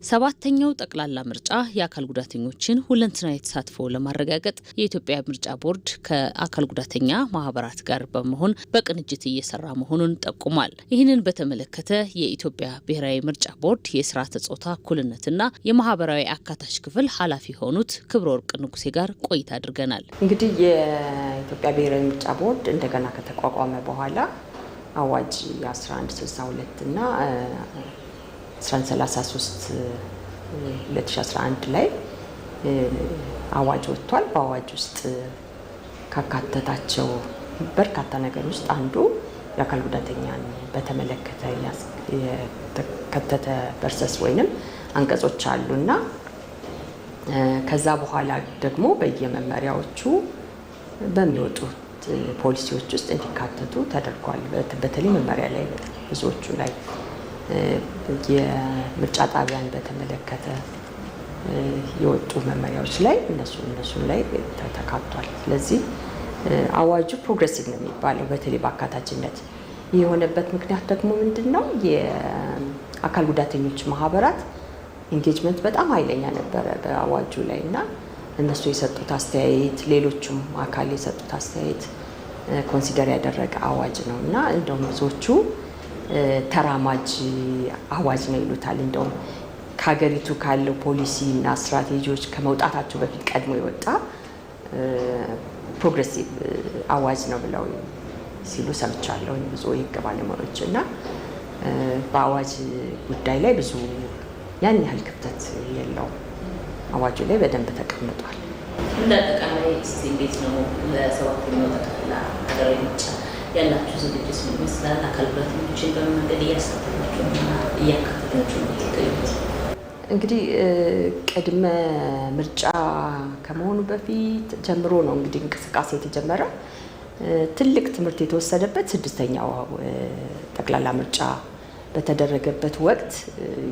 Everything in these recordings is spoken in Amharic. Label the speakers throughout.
Speaker 1: 7ኛው ጠቅላላ ምርጫ የአካል ጉዳተኞችን ሁለንተናዊ ተሳትፎ ለማረጋገጥ የኢትዮጵያ ምርጫ ቦርድ ከአካል ጉዳተኛ ማህበራት ጋር በመሆን በቅንጅት እየሰራ መሆኑን ጠቁሟል። ይህንን በተመለከተ የኢትዮጵያ ብሔራዊ ምርጫ ቦርድ የስርዓተ ጾታ እኩልነትና የማህበራዊ አካታች ክፍል ኃላፊ የሆኑት ክብረ ወርቅ ንጉሴ ጋር ቆይታ አድርገናል።
Speaker 2: እንግዲህ የኢትዮጵያ ብሔራዊ ምርጫ ቦርድ እንደገና ከተቋቋመ በኋላ አዋጅ 1162 እና 1133 2011 ላይ አዋጅ ወጥቷል። በአዋጅ ውስጥ ካካተታቸው በርካታ ነገሮች ውስጥ አንዱ የአካል ጉዳተኛን በተመለከተ የተከተተ ቨርሰስ ወይንም አንቀጾች አሉና ከዛ በኋላ ደግሞ በየመመሪያዎቹ በሚወጡት ፖሊሲዎች ውስጥ እንዲካተቱ ተደርጓል። በተለይ መመሪያ ላይ ብዙዎቹ ላይ የምርጫ ጣቢያን በተመለከተ የወጡ መመሪያዎች ላይ እነሱን ላይ ተካቷል። ስለዚህ አዋጁ ፕሮግሬሲቭ ነው የሚባለው በተለይ በአካታችነት። ይህ የሆነበት ምክንያት ደግሞ ምንድነው? የአካል ጉዳተኞች ማህበራት ኢንጌጅመንት በጣም ኃይለኛ ነበረ በአዋጁ ላይ እና እነሱ የሰጡት አስተያየት ሌሎቹም አካል የሰጡት አስተያየት ኮንሲደር ያደረገ አዋጅ ነው እና እንደውም ብዙዎቹ ተራማጅ አዋጅ ነው ይሉታል። እንደውም ከሀገሪቱ ካለው ፖሊሲ እና ስትራቴጂዎች ከመውጣታቸው በፊት ቀድሞ የወጣ ፕሮግሬሲቭ አዋጅ ነው ብለው ሲሉ ሰምቻለሁ ብዙ የህግ ባለሙያዎች እና በአዋጅ ጉዳይ ላይ ብዙ ያን ያህል ክፍተት የለውም። አዋጁ ላይ በደንብ ተቀምጧል።
Speaker 1: እንደ አጠቃላይ እንዴት ነው ለ7ኛው ጠቅላላ ሀገራዊ ምርጫ ያላችሁ ዝግጅት ምን ይመስላል? አካል ጉዳተኞችን በምን መንገድ እያሳተፋችሁና እያካተታችሁ ነው የምትገኙት?
Speaker 2: እንግዲህ ቅድመ ምርጫ ከመሆኑ በፊት ጀምሮ ነው እንግዲህ እንቅስቃሴ የተጀመረ። ትልቅ ትምህርት የተወሰደበት 6ኛው ጠቅላላ ምርጫ በተደረገበት ወቅት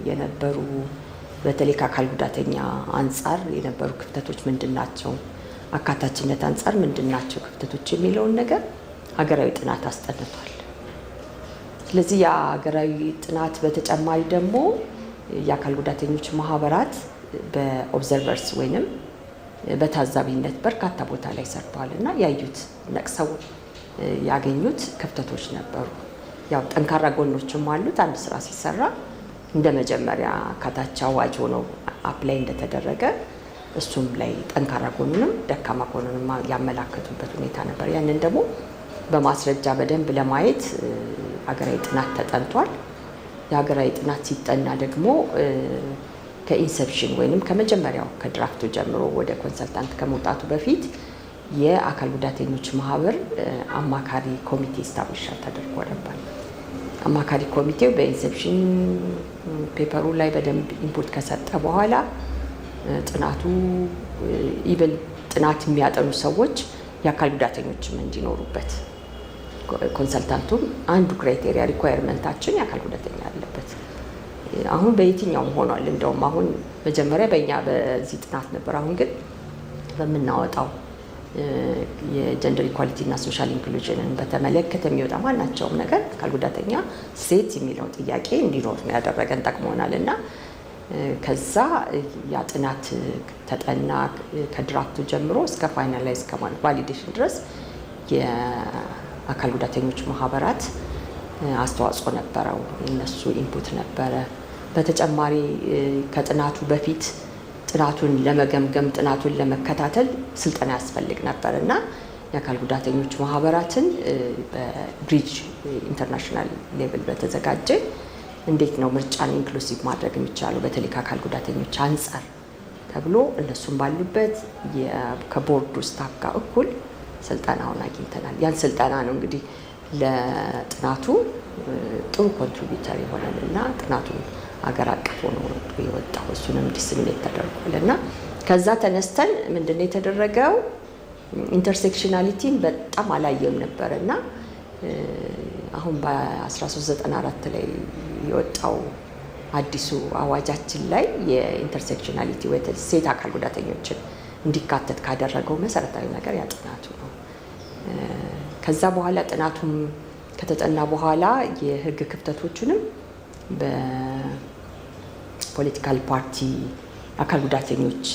Speaker 2: የነበሩ በተለይ ከአካል ጉዳተኛ አንጻር የነበሩ ክፍተቶች ምንድናቸው፣ አካታችነት አንጻር ምንድናቸው ክፍተቶች የሚለውን ነገር ሀገራዊ ጥናት አስጠንቷል። ስለዚህ የሀገራዊ ጥናት በተጨማሪ ደግሞ የአካል ጉዳተኞች ማህበራት በኦብዘርቨርስ ወይንም በታዛቢነት በርካታ ቦታ ላይ ሰርተዋል እና ያዩት ነቅሰው ያገኙት ክፍተቶች ነበሩ። ያው ጠንካራ ጎኖችም አሉት። አንድ ስራ ሲሰራ እንደ መጀመሪያ አካታች አዋጅ ሆኖ አፕላይ እንደተደረገ እሱም ላይ ጠንካራ ጎኑንም ደካማ ጎኑንም ያመላከቱበት ሁኔታ ነበር። ያንን ደግሞ በማስረጃ በደንብ ለማየት ሀገራዊ ጥናት ተጠንቷል። የሀገራዊ ጥናት ሲጠና ደግሞ ከኢንሰፕሽን ወይንም ከመጀመሪያው ከድራፍቱ ጀምሮ ወደ ኮንሰልታንት ከመውጣቱ በፊት የአካል ጉዳተኞች ማህበር አማካሪ ኮሚቴ ስታብሊሽ ተደርጎ ነበር። አማካሪ ኮሚቴው በኢንሰፕሽን ፔፐሩ ላይ በደንብ ኢንፑት ከሰጠ በኋላ ጥናቱ ኢቭን ጥናት የሚያጠኑ ሰዎች የአካል ጉዳተኞችም እንዲኖሩበት ኮንሰልታንቱም አንዱ ክራይቴሪያ ሪኳየርመንታችን የአካል ጉዳተኛ አለበት። አሁን በየትኛውም ሆኗል። እንደውም አሁን መጀመሪያ በእኛ በዚህ ጥናት ነበር። አሁን ግን በምናወጣው የጀንደር ኢኳሊቲ እና ሶሻል ኢንክሉዥንን በተመለከተ የሚወጣ ማናቸውም ነገር አካል ጉዳተኛ ሴት የሚለው ጥያቄ እንዲኖር ነው ያደረገን፣ ጠቅሞናል እና ከዛ ያ ጥናት ተጠና ከድራፍቱ ጀምሮ እስከ ፋይናላይዝ ከማለት ቫሊዴሽን ድረስ የአካል ጉዳተኞች ማህበራት አስተዋጽኦ ነበረው፣ የነሱ ኢንፑት ነበረ። በተጨማሪ ከጥናቱ በፊት ጥናቱን ለመገምገም ጥናቱን ለመከታተል ስልጠና ያስፈልግ ነበር እና የአካል ጉዳተኞች ማህበራትን በብሪጅ ኢንተርናሽናል ሌቭል በተዘጋጀ እንዴት ነው ምርጫን ኢንክሉሲቭ ማድረግ የሚቻለው በተለይ ከአካል ጉዳተኞች አንጻር ተብሎ እነሱም ባሉበት ከቦርዱ ስታፍ ጋር እኩል ስልጠናውን አግኝተናል። ያን ስልጠና ነው እንግዲህ ለጥናቱ ጥሩ ኮንትሪቢዩተር ይሆናል እና ጥናቱን ሀገር አቀፍ ሆኖ የወጣው እሱንም ዲስሚኔት ተደርጓል እና ከዛ ተነስተን ምንድነው የተደረገው? ኢንተርሴክሽናሊቲን በጣም አላየም ነበር እና አሁን በ1394 ላይ የወጣው አዲሱ አዋጃችን ላይ የኢንተርሴክሽናሊቲ ወይ ሴት አካል ጉዳተኞችን እንዲካተት ካደረገው መሰረታዊ ነገር ያ ጥናቱ ነው። ከዛ በኋላ ጥናቱም ከተጠና በኋላ የህግ ክፍተቶችንም ፖለቲካል ፓርቲ አካል ጉዳተኞች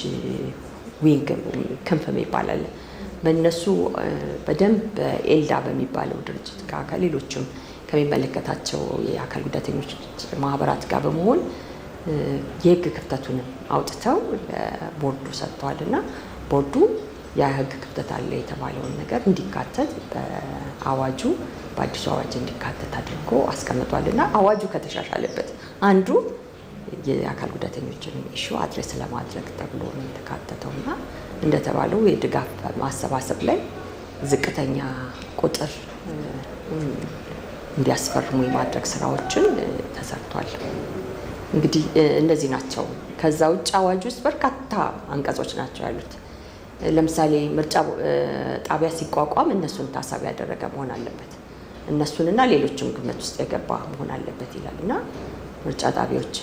Speaker 2: ዊንግ ክንፍ ይባላል። በእነሱ በደንብ ኤልዳ በሚባለው ድርጅት ጋር ከሌሎችም ከሚመለከታቸው የአካል ጉዳተኞች ማህበራት ጋር በመሆን የህግ ክፍተቱንም አውጥተው ለቦርዱ ሰጥተዋልና ቦርዱ የህግ ክፍተት አለ የተባለውን ነገር እንዲካተት በአዋጁ በአዲሱ አዋጅ እንዲካተት አድርጎ አስቀምጧልና አዋጁ ከተሻሻለበት አንዱ የአካል ጉዳተኞችን ኢሹ አድሬስ ለማድረግ ተብሎ ነው የተካተተውና እንደተባለው የድጋፍ ማሰባሰብ ላይ ዝቅተኛ ቁጥር እንዲያስፈርሙ የማድረግ ስራዎችን ተሰርቷል። እንግዲህ እነዚህ ናቸው። ከዛ ውጭ አዋጅ ውስጥ በርካታ አንቀጾች ናቸው ያሉት። ለምሳሌ ምርጫ ጣቢያ ሲቋቋም እነሱን ታሳቢ ያደረገ መሆን አለበት፣ እነሱንና ሌሎችም ግምት ውስጥ የገባ መሆን አለበት ይላልና ምርጫ ጣቢያዎች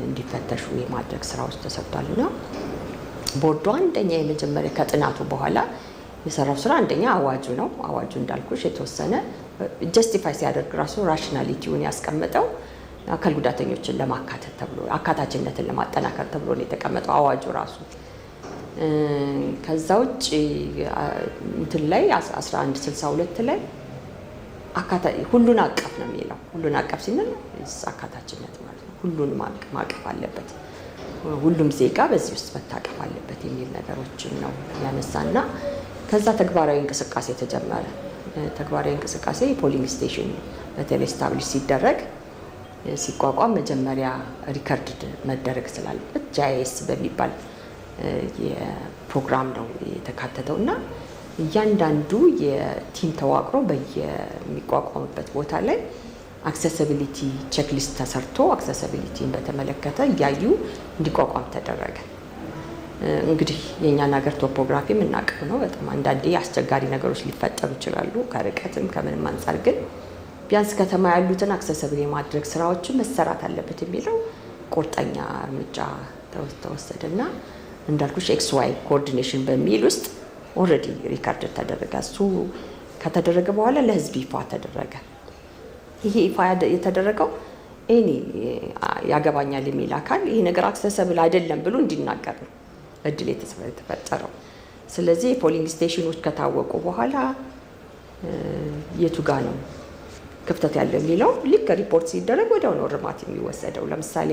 Speaker 2: እንዲፈተሹ የማድረግ ስራዎች ተሰርቷልና ቦርዱ አንደኛ የመጀመሪያ ከጥናቱ በኋላ የሰራው ስራ አንደኛ አዋጁ ነው። አዋጁ እንዳልኩሽ የተወሰነ ጀስቲፋይ ሲያደርግ ራሱ ራሽናሊቲውን ያስቀመጠው አካል ጉዳተኞችን ለማካተት ተብሎ አካታችነትን ለማጠናከር ተብሎ ነው የተቀመጠው አዋጁ ራሱ። ከዛ ውጭ እንትን ላይ 1162 ላይ ሁሉን አቀፍ ነው የሚለው። ሁሉን አቀፍ ሲል አካታችነት ማለት ነው። ሁሉን ማቀፍ አለበት፣ ሁሉም ዜጋ በዚህ ውስጥ መታቀፍ አለበት የሚል ነገሮችን ነው ያነሳና ከዛ ተግባራዊ እንቅስቃሴ ተጀመረ። ተግባራዊ እንቅስቃሴ የፖሊንግ ስቴሽን በተለይ ስታብሊሽ ሲደረግ ሲቋቋም መጀመሪያ ሪከርድ መደረግ ስላለበት ጂአይኤስ በሚባል የፕሮግራም ነው የተካተተው እና እያንዳንዱ የቲም ተዋቅሮ በየሚቋቋምበት ቦታ ላይ አክሰሲቢሊቲ ቼክሊስት ተሰርቶ አክሰሲቢሊቲን በተመለከተ እያዩ እንዲቋቋም ተደረገ። እንግዲህ የእኛን ሀገር ቶፖግራፊ የምናውቀው ነው። በጣም አንዳንዴ አስቸጋሪ ነገሮች ሊፈጠሩ ይችላሉ ከርቀትም ከምንም አንጻር፣ ግን ቢያንስ ከተማ ያሉትን አክሰሲብል የማድረግ ስራዎችን መሰራት አለበት የሚለው ቁርጠኛ እርምጃ ተወሰደና እንዳልኩሽ ኤክስ ዋይ ኮኦርዲኔሽን በሚል ውስጥ ኦልሬዲ ሪካርድ ተደረገ። እሱ ከተደረገ በኋላ ለህዝብ ይፋ ተደረገ። ይሄ ይፋ የተደረገው እኔ ያገባኛል የሚል አካል ይሄ ነገር አክሰሲብል አይደለም ብሎ እንዲናገር ነው እድል የተፈጠረው። ስለዚህ የፖሊንግ ስቴሽኖች ከታወቁ በኋላ የቱ ጋ ነው ክፍተት ያለው የሚለው ልክ ሪፖርት ሲደረግ ወዲያው ነው እርማት የሚወሰደው። ለምሳሌ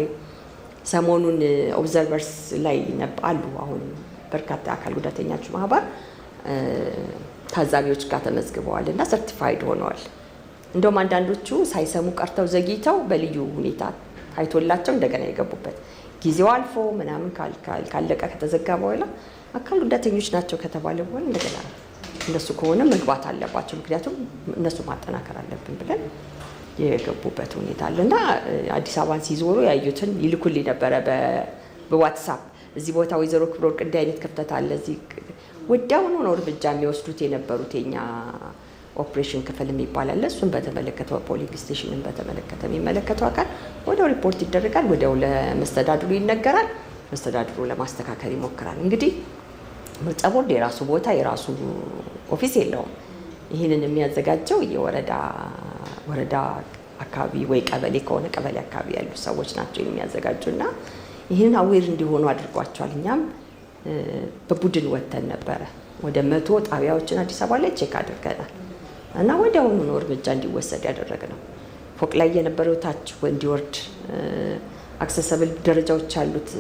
Speaker 2: ሰሞኑን ኦብዘርቨርስ ላይ አሉ። አሁን በርካታ አካል ጉዳተኞች ማህበር ታዛቢዎች ጋር ተመዝግበዋል እና ሰርቲፋይድ ሆነዋል። እንደውም አንዳንዶቹ ሳይሰሙ ቀርተው ዘግይተው በልዩ ሁኔታ ታይቶላቸው እንደገና የገቡበት ጊዜው አልፎ ምናምን ካለቀ ከተዘጋ በኋላ አካል ጉዳተኞች ናቸው ከተባለ በኋላ እንደገና እነሱ ከሆነ መግባት አለባቸው፣ ምክንያቱም እነሱ ማጠናከር አለብን ብለን የገቡበት ሁኔታ አለ እና አዲስ አበባን ሲዞሩ ያዩትን ይልኩልኝ ነበረ በዋትሳፕ እዚህ ቦታ ወይዘሮ ክብረወርቅ እንዲህ አይነት ክፍተት አለ፣ እዚህ ወዲያውኑ ነው እርምጃ የሚወስዱት የነበሩት። የኛ ኦፕሬሽን ክፍል የሚባል አለ። እሱን በተመለከተ ፖሊንግ ስቴሽንን በተመለከተ የሚመለከተው አካል ወዲያው ሪፖርት ይደረጋል፣ ወዲያው ለመስተዳድሩ ይነገራል፣ መስተዳድሩ ለማስተካከል ይሞክራል። እንግዲህ ምርጫ ቦርድ የራሱ ቦታ የራሱ ኦፊስ የለውም። ይህንን የሚያዘጋጀው ወረዳ አካባቢ ወይ ቀበሌ ከሆነ ቀበሌ አካባቢ ያሉ ሰዎች ናቸው የሚያዘጋጁና ይህንን አዌር እንዲሆኑ አድርጓቸዋል። እኛም በቡድን ወተን ነበረ ወደ 100 ጣቢያዎችን አዲስ አበባ ላይ ቼክ አድርገናል እና ወዲያውኑ ነው እርምጃ እንዲወሰድ ያደረግነው። ፎቅ ላይ የነበረው ታች እንዲወርድ አክሰሰብል ደረጃዎች ያሉት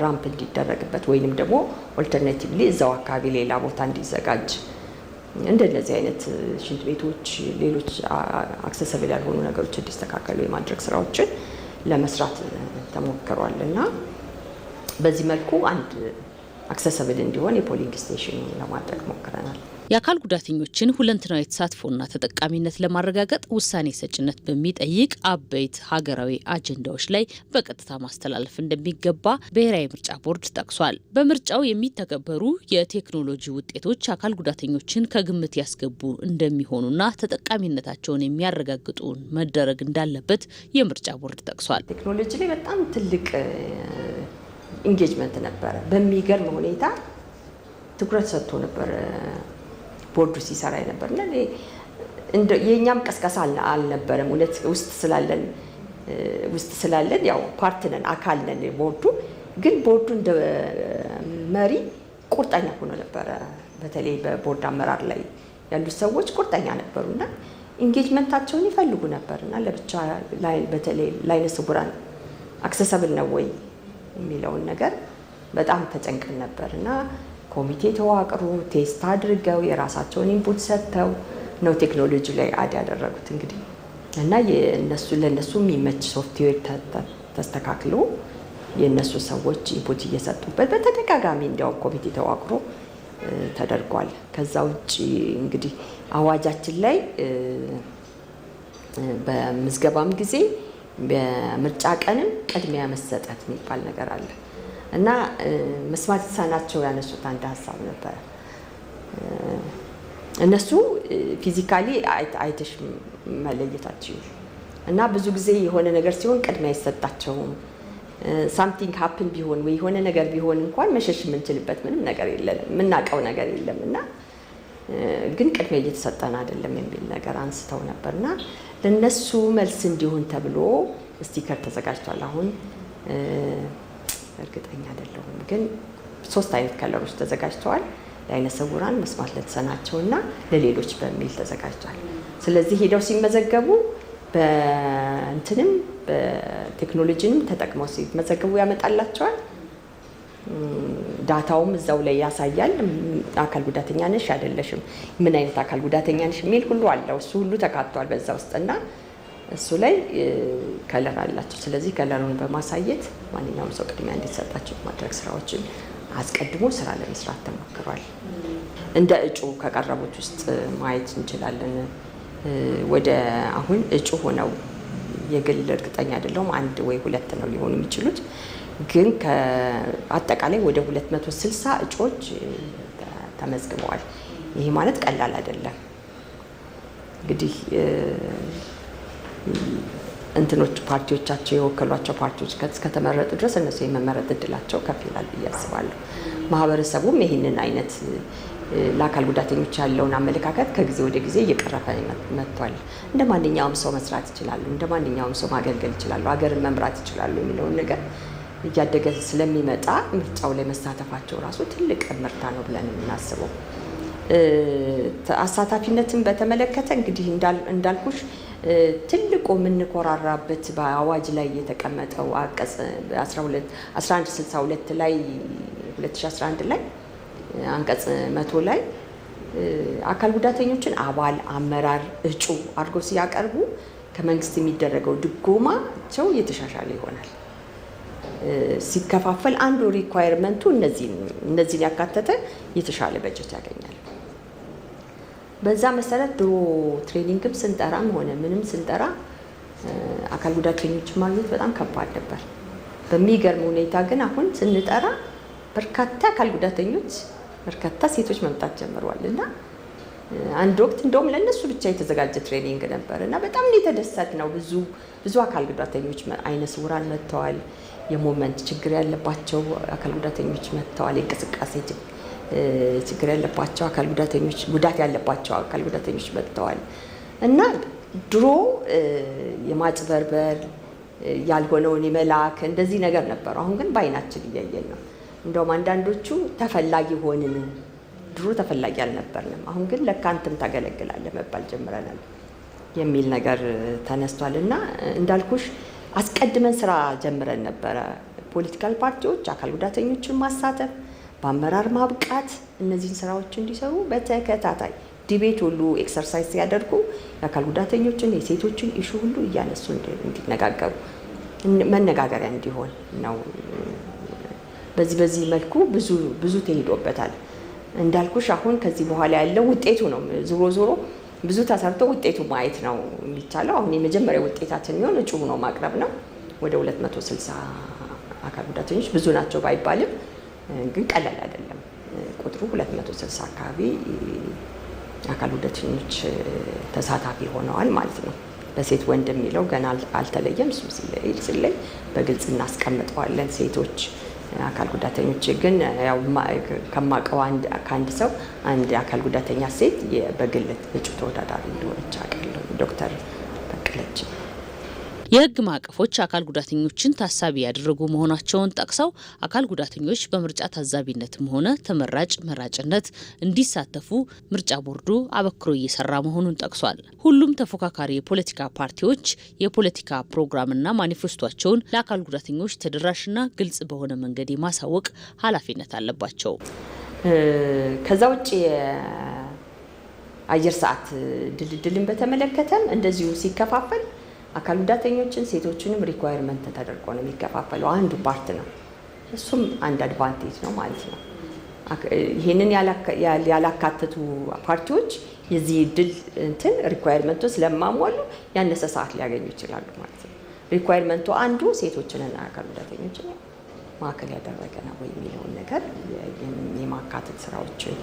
Speaker 2: ራምፕ እንዲደረግበት ወይንም ደግሞ ኦልተርኔቲቭሊ እዛው አካባቢ ሌላ ቦታ እንዲዘጋጅ እንደነዚህ አይነት ሽንት ቤቶች፣ ሌሎች አክሰሰብል ያልሆኑ ነገሮች እንዲስተካከሉ የማድረግ ስራዎችን ለመስራት ተሞክሯል እና በዚህ መልኩ አንድ አክሰሰብል እንዲሆን የፖሊንግ ስቴሽን ለማድረግ ሞክረናል።
Speaker 1: የአካል ጉዳተኞችን ሁለንተናዊ ተሳትፎና ተጠቃሚነት ለማረጋገጥ ውሳኔ ሰጭነት በሚጠይቅ አበይት ሀገራዊ አጀንዳዎች ላይ በቀጥታ ማስተላለፍ እንደሚገባ ብሔራዊ ምርጫ ቦርድ ጠቅሷል። በምርጫው የሚተገበሩ የቴክኖሎጂ ውጤቶች አካል ጉዳተኞችን ከግምት ያስገቡ እንደሚሆኑና ተጠቃሚነታቸውን የሚያረጋግጡ መደረግ እንዳለበት የምርጫ ቦርድ ጠቅሷል።
Speaker 2: ቴክኖሎጂ ላይ በጣም ትልቅ ኢንጌጅመንት ነበረ። በሚገርም ሁኔታ ትኩረት ሰጥቶ ነበር ቦርዱ ሲሰራ የነበርና የእኛም ቀስቀሳ አልነበረም። እውነት ውስጥ ስላለን ውስጥ ስላለን ያው ፓርት ነን፣ አካል ነን ቦርዱ። ግን ቦርዱ እንደ መሪ ቁርጠኛ ሆኖ ነበረ። በተለይ በቦርድ አመራር ላይ ያሉት ሰዎች ቁርጠኛ ነበሩና ኢንጌጅመንታቸውን ይፈልጉ ነበርና ለብቻ በተለይ ለዓይነ ስውራን አክሰሰብል ነው ወይ የሚለውን ነገር በጣም ተጨንቀን ነበርና ኮሚቴ ተዋቅሮ ቴስት አድርገው የራሳቸውን ኢንፑት ሰጥተው ነው ቴክኖሎጂ ላይ አድ ያደረጉት እንግዲህ እና ለነሱ የሚመች ሶፍትዌር ተስተካክሎ የነሱ ሰዎች ኢንፑት እየሰጡበት በተደጋጋሚ እንዲያው ኮሚቴ ተዋቅሮ ተደርጓል። ከዛ ውጪ እንግዲህ አዋጃችን ላይ በምዝገባም ጊዜ በምርጫ ቀንም ቅድሚያ መሰጠት የሚባል ነገር አለ እና መስማት የተሳናቸው ያነሱት አንድ ሀሳብ ነበረ። እነሱ ፊዚካሊ አይተሽ መለየታቸው እና ብዙ ጊዜ የሆነ ነገር ሲሆን ቅድሚያ አይሰጣቸውም። ሳምቲንግ ሀፕን ቢሆን ወይ የሆነ ነገር ቢሆን እንኳን መሸሽ የምንችልበት ምንም ነገር የለንም፣ የምናውቀው ነገር የለም እና ግን ቅድሚያ እየተሰጠን አይደለም የሚል ነገር አንስተው ነበርና ለነሱ መልስ እንዲሆን ተብሎ ስቲከር ተዘጋጅቷል። አሁን እርግጠኛ አይደለሁም ግን 3 አይነት ከለሮች ተዘጋጅተዋል። ለዓይነ ስውራን፣ መስማት ለተሳናቸውና ለሌሎች በሚል ተዘጋጅቷል። ስለዚህ ሄደው ሲመዘገቡ በእንትንም በቴክኖሎጂንም ተጠቅመው ሲመዘገቡ ያመጣላቸዋል። ዳታውም እዛው ላይ ያሳያል። አካል ጉዳተኛ ነሽ አይደለሽም፣ ምን አይነት አካል ጉዳተኛ ነሽ የሚል ሁሉ አለው። እሱ ሁሉ ተካቷል በዛ ውስጥና እሱ ላይ ከለር አላቸው። ስለዚህ ከለሩን በማሳየት ማንኛውም ሰው ቅድሚያ እንዲሰጣቸው ማድረግ ስራዎችን አስቀድሞ ስራ ለመስራት ተሞክሯል። እንደ እጩ ከቀረቡት ውስጥ ማየት እንችላለን። ወደ አሁን እጩ ሆነው የግል እርግጠኛ አይደለሁም 1 ወይ 2 ነው ሊሆኑ የሚችሉት፣ ግን አጠቃላይ ወደ 260 እጩዎች ተመዝግበዋል። ይሄ ማለት ቀላል አይደለም። እንግዲህ እንትኖች ፓርቲዎቻቸው የወከሏቸው ፓርቲዎች እስከተመረጡ ድረስ እነሱ የመመረጥ እድላቸው ከፍ ይላል ብዬ አስባለሁ። ማህበረሰቡም ይህንን አይነት ለአካል ጉዳተኞች ያለውን አመለካከት ከጊዜ ወደ ጊዜ እየቀረፈ መጥቷል። እንደ ማንኛውም ሰው መስራት ይችላሉ፣ እንደ ማንኛውም ሰው ማገልገል ይችላሉ፣ ሀገርን መምራት ይችላሉ የሚለውን ነገር እያደገ ስለሚመጣ ምርጫው ላይ መሳተፋቸው ራሱ ትልቅ ምርታ ነው ብለን የምናስበው። አሳታፊነትን በተመለከተ እንግዲህ እንዳልኩሽ ትልቁ የምንኮራራበት በአዋጅ ላይ የተቀመጠው አንቀጽ 1162 ላይ 2011 ላይ አንቀጽ 100 ላይ አካል ጉዳተኞችን አባል፣ አመራር፣ እጩ አድርገው ሲያቀርቡ ከመንግስት የሚደረገው ድጎማቸው እየተሻሻለ ይሆናል። ሲከፋፈል አንዱ ሪኳየርመንቱ እነዚህን ያካተተ የተሻለ በጀት ያገኛል። በዛ መሰረት ድሮ ትሬኒንግም ስንጠራም ሆነ ምንም ስንጠራ አካል ጉዳተኞችን ማግኘት በጣም ከባድ ነበር። በሚገርም ሁኔታ ግን አሁን ስንጠራ በርካታ አካል ጉዳተኞች፣ በርካታ ሴቶች መምጣት ጀምረዋል እና አንድ ወቅት እንደውም ለእነሱ ብቻ የተዘጋጀ ትሬኒንግ ነበር እና በጣም የተደሰት ነው። ብዙ አካል ጉዳተኞች ዓይነ ስውራን መጥተዋል። የሞመንት ችግር ያለባቸው አካል ጉዳተኞች መጥተዋል። የእንቅስቃሴ ችግር ያለባቸው አካል ጉዳተኞች፣ ጉዳት ያለባቸው አካል ጉዳተኞች መጥተዋል እና ድሮ የማጭበርበር ያልሆነውን የመላክ እንደዚህ ነገር ነበሩ። አሁን ግን በዓይናችን እያየን ነው። እንደውም አንዳንዶቹ ተፈላጊ ሆንን፣ ድሮ ተፈላጊ አልነበርንም፣ አሁን ግን ለካ አንተም ታገለግላለህ መባል ጀምረናል የሚል ነገር ተነስቷል እና እንዳልኩሽ አስቀድመን ስራ ጀምረን ነበረ። ፖለቲካል ፓርቲዎች አካል ጉዳተኞችን ማሳተፍ፣ በአመራር ማብቃት፣ እነዚህን ስራዎች እንዲሰሩ በተከታታይ ዲቤት ሁሉ ኤክሰርሳይዝ ሲያደርጉ የአካል ጉዳተኞችን የሴቶችን ኢሹ ሁሉ እያነሱ እንዲነጋገሩ መነጋገሪያ እንዲሆን ነው። በዚህ መልኩ ብዙ ተሄዶበታል። እንዳልኩሽ አሁን ከዚህ በኋላ ያለው ውጤቱ ነው። ዞሮ ብዙ ተሰርቶ ውጤቱ ማየት ነው የሚቻለው። አሁን የመጀመሪያ ውጤታችን የሚሆን እጩ ሆኖ ማቅረብ ነው። ወደ 260 አካል ጉዳተኞች ብዙ ናቸው ባይባልም ግን ቀላል አይደለም ቁጥሩ። 260 አካባቢ አካል ጉዳተኞች ተሳታፊ ሆነዋል ማለት ነው። በሴት ወንድ የሚለው ገና አልተለየም። እሱ ሲለይ በግልጽ እናስቀምጠዋለን። ሴቶች አካል ጉዳተኞች ግን ያው ከማውቀው ከአንድ ሰው አንድ አካል ጉዳተኛ ሴት በግል እጩ ተወዳዳሪ እንደሆነች አውቃለሁ። ዶክተር በቀለች።
Speaker 1: የህግ ማዕቀፎች አካል ጉዳተኞችን ታሳቢ ያደረጉ መሆናቸውን ጠቅሰው አካል ጉዳተኞች በምርጫ ታዛቢነትም ሆነ ተመራጭ መራጭነት እንዲሳተፉ ምርጫ ቦርዱ አበክሮ እየሰራ መሆኑን ጠቅሷል። ሁሉም ተፎካካሪ የፖለቲካ ፓርቲዎች የፖለቲካ ፕሮግራምና ማኒፌስቶቸውን ለአካል ጉዳተኞች ተደራሽና ግልጽ በሆነ መንገድ የማሳወቅ ኃላፊነት አለባቸው።
Speaker 2: ከዛ ውጭ አየር ሰዓት ድልድልን በተመለከተም እንደዚሁ ሲከፋፈል አካል ጉዳተኞችን ሴቶችንም ሪኳየርመንት ተደርጎ ነው የሚከፋፈለው። አንዱ ፓርት ነው። እሱም አንድ አድቫንቴጅ ነው ማለት ነው። ይህንን ያላካተቱ ፓርቲዎች የዚህ ድል ሪኳየርመንቱ ስለማሟሉ ያነሰ ሰዓት ሊያገኙ ይችላሉ ማለት ነው። ሪኳየርመንቱ አንዱ ሴቶችንና አካል ጉዳተኞችን ማዕከል ያደረገ ነው የሚለውን ነገር የማካተት ስራዎችን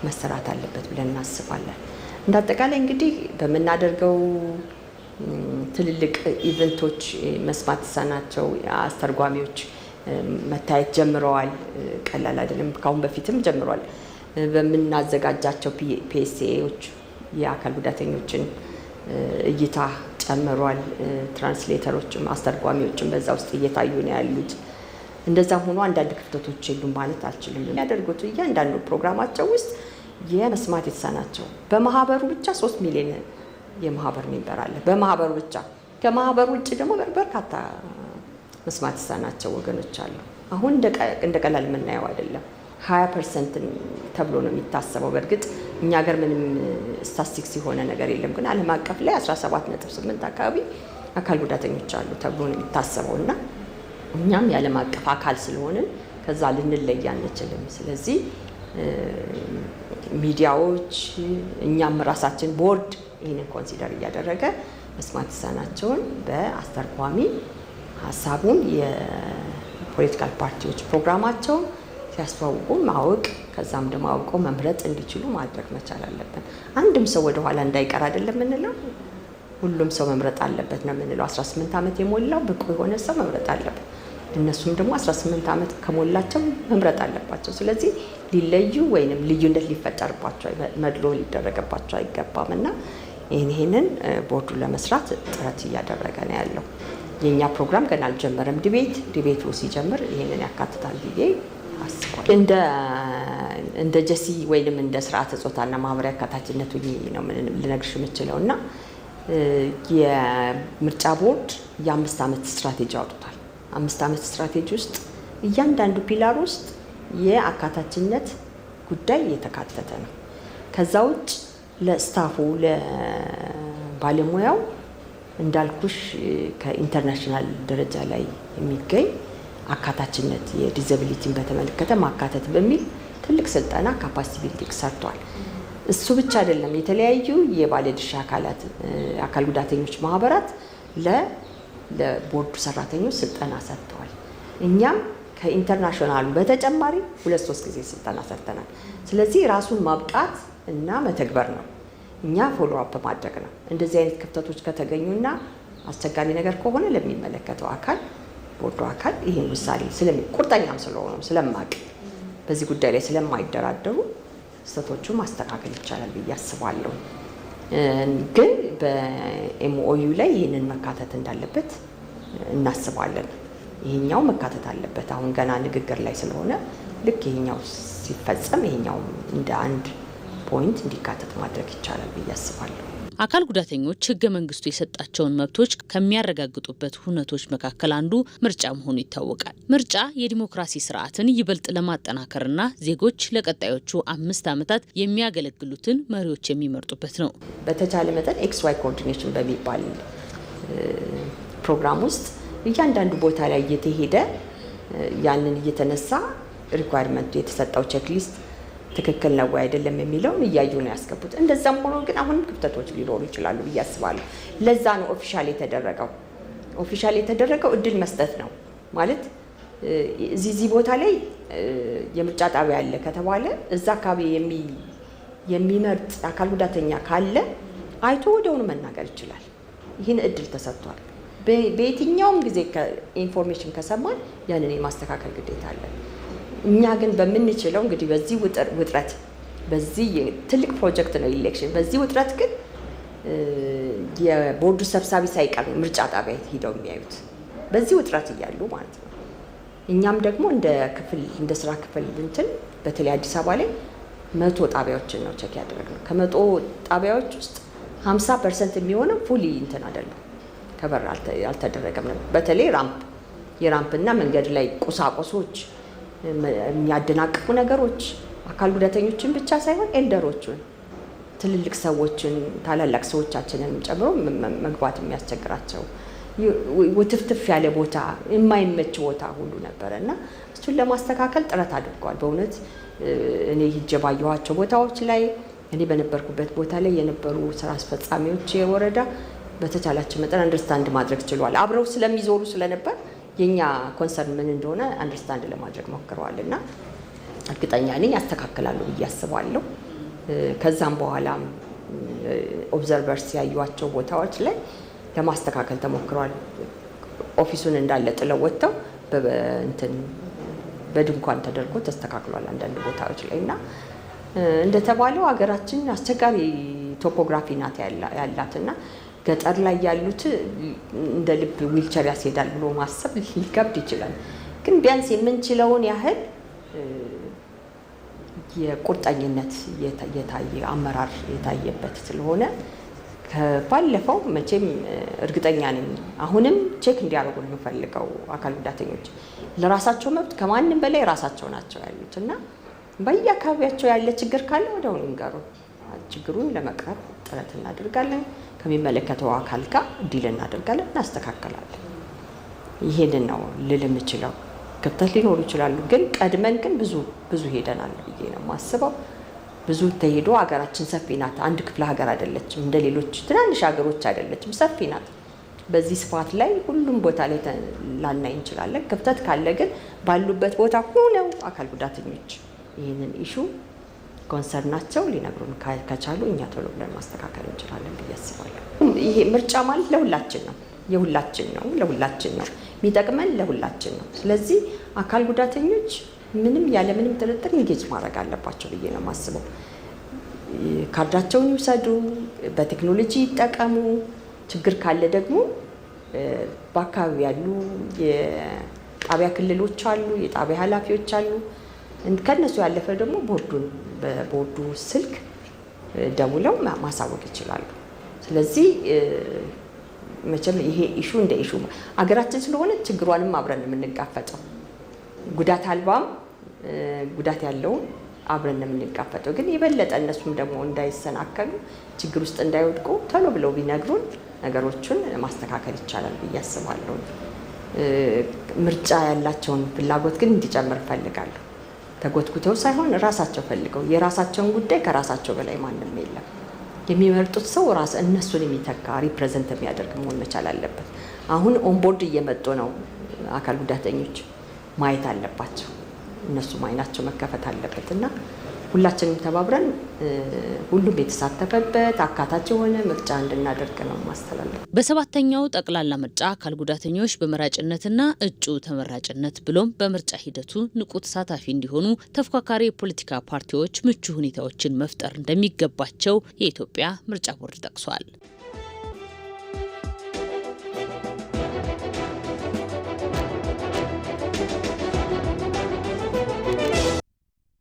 Speaker 2: መሰራት አለበት ብለን እናስባለን። እንዳጠቃላይ እንግዲህ በምናደርገው ትልልቅ ኢቨንቶች መስማት የተሳናቸው አስተርጓሚዎች መታየት ጀምረዋል። ቀላል አይደለም። ካሁን በፊትም ጀምሯል። በምናዘጋጃቸው ፒኤስኤዎች የአካል ጉዳተኞችን እይታ ጨምሯል። ትራንስሌተሮችም አስተርጓሚዎችም በዛ ውስጥ እየታዩ ነው ያሉት። እንደዛም ሆኖ አንዳንድ ክፍተቶች የሉም ማለት አልችልም። የሚያደርጉት እያንዳንዱ ፕሮግራማቸው ውስጥ የመስማት የተሳናቸው በማህበሩ ብቻ 3 ሚሊዮን የማህበር ሜምበር አለ። በማህበሩ ብቻ። ከማህበሩ ውጭ ደግሞ በርካታ መስማት የተሳናቸው ወገኖች አሉ። አሁን እንደ ቀላል የምናየው አይደለም። 20% ተብሎ ነው የሚታሰበው። በእርግጥ እኛ ሀገር ምንም ስታቲስቲክስ የሆነ ነገር የለም፣ ግን ዓለም አቀፍ ላይ 17.8 አካባቢ አካል ጉዳተኞች አሉ ተብሎ ነው የሚታሰበው እና እኛም የዓለም አቀፍ አካል ስለሆንን ከዛ ልንለይ አንችልም። ስለዚህ ሚዲያዎች እኛም ራሳችን ቦርድ ይህንን ኮንሲደር እያደረገ መስማት የተሳናቸውን በአስተርጓሚ ሀሳቡን የፖለቲካል ፓርቲዎች ፕሮግራማቸውን ሲያስተዋውቁ ማወቅ ከዛም ደግሞ አውቀው መምረጥ እንዲችሉ ማድረግ መቻል አለብን። አንድም ሰው ወደ ኋላ እንዳይቀር አይደለም የምንለው፣ ሁሉም ሰው መምረጥ አለበት ነው የምንለው። 18 ዓመት የሞላው ብቁ የሆነ ሰው መምረጥ አለበት። እነሱም ደግሞ 18 ዓመት ከሞላቸው መምረጥ አለባቸው። ስለዚህ ሊለዩ ወይንም ልዩነት ሊፈጠርባቸው መድሎ ሊደረገባቸው አይገባም እና ይህንን ቦርዱ ለመስራት ጥረት እያደረገ ነው ያለው። የኛ ፕሮግራም ገና አልጀመረም። ዲቤቱ ሲጀምር ይህንን ያካትታል ብዬ አስባለሁ። እንደ ጀሲ ወይንም እንደ ስርዓተ ጾታና ማህበራዊ አካታችነቱ ነው ልነግርሽ የምችለው እና የምርጫ ቦርድ የ5 ዓመት ስትራቴጂ አውጥቷል። 5 ዓመት ስትራቴጂ ውስጥ እያንዳንዱ ፒላር ውስጥ የአካታችነት ጉዳይ የተካተተ ነው። ከዛ ውጭ ለስታፉ ለባለሙያው እንዳልኩሽ ከኢንተርናሽናል ደረጃ ላይ የሚገኝ አካታችነት የዲዛቢሊቲን በተመለከተ ማካተት በሚል ትልቅ ስልጠና ካፓሲቲ ቢልዲንግ ሰርቷል። እሱ ብቻ አይደለም። የተለያዩ የባለድርሻ አካላት አካል ጉዳተኞች ማህበራት ለቦርዱ ሰራተኞች ስልጠና ሰጥተዋል። እኛም ከኢንተርናሽናሉ በተጨማሪ 2-3 ጊዜ ስልጠና ሰርተናል። ስለዚህ ራሱን ማብቃት እና መተግበር ነው። እኛ ፎሎ አፕ ማድረግ ነው። እንደዚህ አይነት ክፍተቶች ከተገኙና አስቸጋሪ ነገር ከሆነ ለሚመለከተው አካል ቦርዱ አካል ይህን ውሳኔ ቁርጠኛም ስለሆኑ ስለማቅ በዚህ ጉዳይ ላይ ስለማይደራደሩ ስህተቶቹ ማስተካከል ይቻላል ብዬ አስባለሁ። ግን በኤምኦዩ ላይ ይህንን መካተት እንዳለበት እናስባለን። ይሄኛው መካተት አለበት። አሁን ገና ንግግር ላይ ስለሆነ ልክ ይሄኛው ሲፈጸም ይሄኛው እንደ አንድ ፖይንት እንዲካተት ማድረግ ይቻላል ብዬ አስባለሁ።
Speaker 1: አካል ጉዳተኞች ሕገ መንግስቱ የሰጣቸውን መብቶች ከሚያረጋግጡበት ሁነቶች መካከል አንዱ ምርጫ መሆኑ ይታወቃል። ምርጫ የዲሞክራሲ ስርዓትን ይበልጥ ለማጠናከርና ዜጎች ለቀጣዮቹ 5 ዓመታት የሚያገለግሉትን መሪዎች የሚመርጡበት ነው።
Speaker 2: በተቻለ መጠን XY ኮኦርዲኔሽን በሚባል ፕሮግራም ውስጥ እያንዳንዱ ቦታ ላይ እየተሄደ ያንን እየተነሳ ሪኳየርመንቱ የተሰጠው ቼክሊስት ትክክል ነው ወይ አይደለም የሚለውን እያዩ ነው ያስገቡት። እንደዛም ሆኖ ግን አሁንም ክፍተቶች ሊኖሩ ይችላሉ ብዬ አስባለሁ። ለዛ ነው ኦፊሻል የተደረገው እድል መስጠት ነው ማለት እዚህ ቦታ ላይ የምርጫ ጣቢያ አለ ከተባለ እዛ አካባቢ የሚመርጥ አካል ጉዳተኛ ካለ አይቶ ወዲያውኑ መናገር ይችላል። ይህን እድል ተሰጥቷል። በየትኛውም ጊዜ ኢንፎርሜሽን ከሰማን ያንን የማስተካከል ግዴታ አለን። እኛ ግን በምንችለው እንግዲህ በዚህ ውጥረት በዚህ ትልቅ ፕሮጀክት ነው ኢሌክሽን። በዚህ ውጥረት ግን የቦርዱ ሰብሳቢ ሳይቀር ነው ምርጫ ጣቢያ ሄደው የሚያዩት በዚህ ውጥረት እያሉ ማለት ነው። እኛም ደግሞ እንደ ስራ ክፍል በተለይ አዲስ አበባ ላይ 100 ጣቢያዎችን ነው ቼክ ያደረግነው። ከ100 ጣቢያዎች ውስጥ 50% የሚሆነው ፉሊ አይደለም፣ ከበር አልተደረገም። በተለይ የራምፕና መንገድ ላይ ቁሳቁሶች፣ የሚያደናቅፉ ነገሮች አካል ጉዳተኞችን ብቻ ሳይሆን ኤልደሮችን፣ ትልልቅ ሰዎችን፣ ታላላቅ ሰዎቻችንን ጨምሮ መግባት የሚያስቸግራቸው ውትፍትፍ ያለ ቦታ፣ የማይመች ቦታ ሁሉ ነበረ እና እሱን ለማስተካከል ጥረት አድርገዋል። በእውነት እኔ ሂጄ ባየኋቸው ቦታዎች ላይ እኔ በነበርኩበት ቦታ ላይ የነበሩ ስራ አስፈጻሚዎች የወረዳ በተቻላቸው መጠን አንደርስታንድ ማድረግ ችሏል። አብረው ስለሚዞሩ ስለነበር የኛ ኮንሰርን ምን እንደሆነ አንደርስታንድ ለማድረግ ሞክረዋል እና እርግጠኛ ነኝ ያስተካክላሉ ብዬ አስባለሁ። ከዛም በኋላ ኦብዘርቨርስ ያዩዋቸው ቦታዎች ላይ ለማስተካከል ተሞክሯል። ኦፊሱን እንዳለ ጥለው ወጥተው በድንኳን ተደርጎ ተስተካክሏል አንዳንድ ቦታዎች ላይ እና እንደተባለው ሀገራችን አስቸጋሪ ቶፖግራፊ ናት ያላትና ገጠር ላይ ያሉት እንደ ልብ ዊልቸር ያስሄዳል ብሎ ማሰብ ሊከብድ ይችላል። ግን ቢያንስ የምንችለውን ያህል የቁርጠኝነት የታየ አመራር የታየበት ስለሆነ ከባለፈው መቼም እርግጠኛ ነኝ አሁንም ቼክ እንዲያደርጉ የምፈልገው አካል ጉዳተኞች ለራሳቸው መብት ከማንም በላይ ራሳቸው ናቸው ያሉት እና በየአካባቢያቸው ያለ ችግር ካለ ወዲያው ይንገሩ። ችግሩን ለመቅረብ ጥረት እናደርጋለን። ከሚመለከተው አካል ጋር ዲል እናደርጋለን፣ እናስተካክላለን። ይሄንን ነው ልል የምችለው። ክፍተት ሊኖሩ ይችላሉ፣ ግን ቀድመን ግን ብዙ ሄደናል ብዬ ነው የማስበው። ብዙ ተሄዶ ሀገራችን ሰፊ ናት። አንድ ክፍለ ሀገር አይደለችም፣ እንደ ሌሎች ትናንሽ ሀገሮች አይደለችም፣ ሰፊ ናት። በዚህ ስፋት ላይ ሁሉም ቦታ ላይ ላናይ እንችላለን። ክፍተት ካለ ግን ባሉበት ቦታ ሆነው አካል ጉዳተኞች ይህንን ኢሹ ኮንሰርናቸው ሊነግሩን ከቻሉ እኛ ቶሎ ብለን ማስተካከል እንችላለን ብዬ አስባለሁ። ይሄ ምርጫ ማለት ለሁላችን ነው፣ ለሁላችን ነው የሚጠቅመን፣ ለሁላችን ነው። ስለዚህ አካል ጉዳተኞች ያለምንም ጥርጥር ኢንጌጅ ማድረግ አለባቸው ብዬ ነው የማስበው። ካርዳቸውን ይውሰዱ፣ በቴክኖሎጂ ይጠቀሙ። ችግር ካለ ደግሞ በአካባቢ ያሉ የጣቢያ ክልሎች አሉ፣ የጣቢያ ኃላፊዎች አሉ። ከነሱ ያለፈ ደግሞ በቦርዱ ስልክ ደውለው ማሳወቅ ይችላሉ። ስለዚህ መቼም ይሄ ኢሹ እንደ ኢሹ አገራችን ስለሆነ ችግሯንም አብረን የምንጋፈጠው ጉዳት አልባም ጉዳት ያለውን አብረን የምንጋፈጠው። ግን የበለጠ እነሱም ደግሞ እንዳይሰናከሉ ችግር ውስጥ እንዳይወድቁ ቶሎ ብለው ቢነግሩን ነገሮችን ማስተካከል ይቻላል ብዬ አስባለሁ። ምርጫ ያላቸውን ፍላጎት ግን እንዲጨምር እፈልጋለሁ። ተጎትኩተው ሳይሆን ራሳቸው ፈልገው የራሳቸውን ጉዳይ ከራሳቸው በላይ ማንም የለም። የሚመርጡት ሰው እነሱን የሚተካ ሪፕሬዘንት የሚያደርግ መሆን መቻል አለበት። አሁን ኦንቦርድ እየመጡ ነው። አካል ጉዳተኞች ማየት አለባቸው፣ እነሱም አይናቸው መከፈት አለበት እና ሁላችንም ተባብረን ሁሉም የተሳተፈበት አካታች የሆነ ምርጫ እንድናደርግ ነው ማስተላለፍ።
Speaker 1: በሰባተኛው ጠቅላላ ምርጫ አካል ጉዳተኞች በመራጭነትና እጩ ተመራጭነት ብሎም በምርጫ ሂደቱ ንቁ ተሳታፊ እንዲሆኑ ተፎካካሪ የፖለቲካ ፓርቲዎች ምቹ ሁኔታዎችን መፍጠር እንደሚገባቸው የኢትዮጵያ ምርጫ ቦርድ ጠቅሷል።